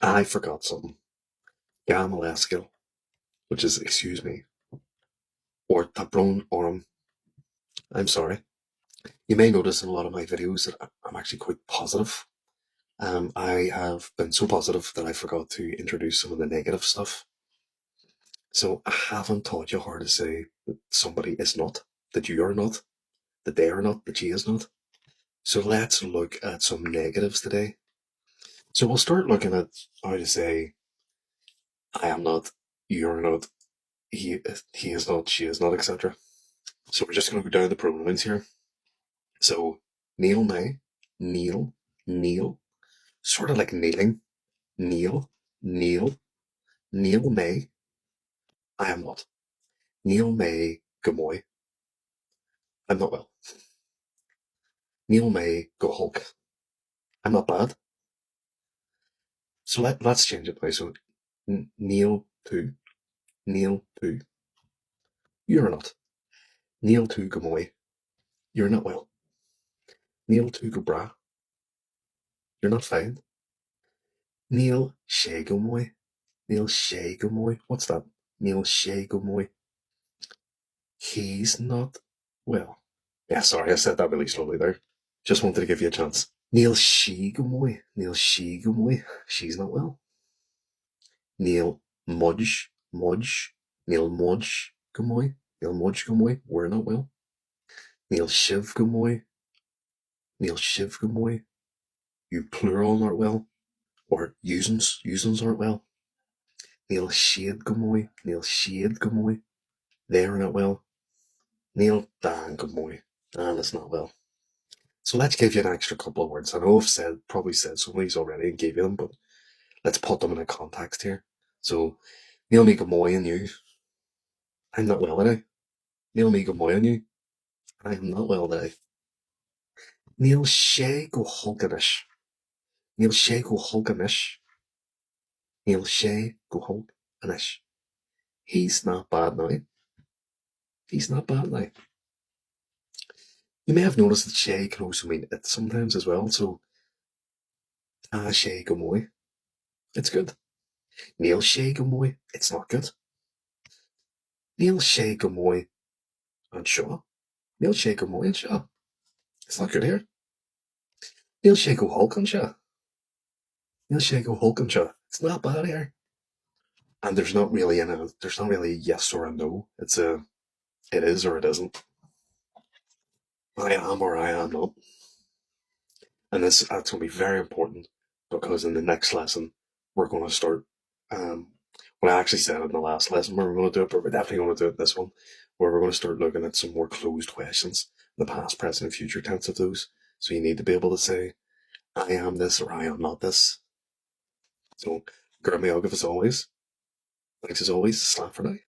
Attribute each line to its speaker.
Speaker 1: I forgot something. Gamal, which is excuse me, or tabron orm. I'm sorry. You may notice in a lot of my videos that I'm actually quite positive. I have been so positive that I forgot to introduce some of the negative stuff. So I haven't taught you how to say that somebody is not, that you are not, that they are not, that she is not. So let's look at some negatives today. So we'll start looking at how to say I am not, you are not, he is not, she is not, etc. So we're just going to go down the pronouns here. So kneel now, kneel, kneel, sort of like kneeling, kneel, kneel, kneel may, I am not. Kneel may gamoy, I'm not well. Kneel may go hulk, I'm not bad. So let's change it now. So kneel to, you're not. Kneel to gamoy, you're not well. Kneel to go bra, you're not fine. Kneel she gamoy, kneel she gamoy, what's that? Kneel she gamoy, he's not well. Yeah, sorry, I said that really slowly there. Just wanted to give you a chance. Neil she gamoy, Neil she gamoy, she's not well. Neil Mudge, Neil Mudge gamoy, Neil Mudge gamoy, we're not well. Neil Shiv gamoy, Neil Shiv gamoy, you plural aren't well. Or yousens aren't well. Neil Shade gamoy, Neil Shade gamoy, they're not well. Neil Dan gamoy, and it's not well. So let's give you an extra couple of words. I know I've probably said some of these already and gave you them, but let's put them in a context here. So, Neil me gamoy and you, I'm not well today. Neil me gamoy and you, I am not well today. Neil Shay go hulkanish. Neil Shay go hulkanish. Neil Shay go hulkanish. He's not bad now. He's not bad now. You may have noticed that Shay can also mean it sometimes as well, so Shay gamoy, it's good. Neil Shay gamoy, it's not good. Neil Shay gamoy and Shaw. Neil Shay gamoy and Shaw. It's not good here. Neil Shay go hulk and Shaw. Neil Shay go hulk and Shaw. It's not bad here. And there's not really a yes or a no. It is or it isn't. I am or I am not. And that's going to be very important because in the next lesson we're going to start. Well, I actually said it in the last lesson where we're going to do it, but we're definitely going to do it this one, where we're going to start looking at some more closed questions, the past, present, and future tense of those. So you need to be able to say, I am this or I am not this. So, grab me agaibh as always. Thanks as always. Slap for now.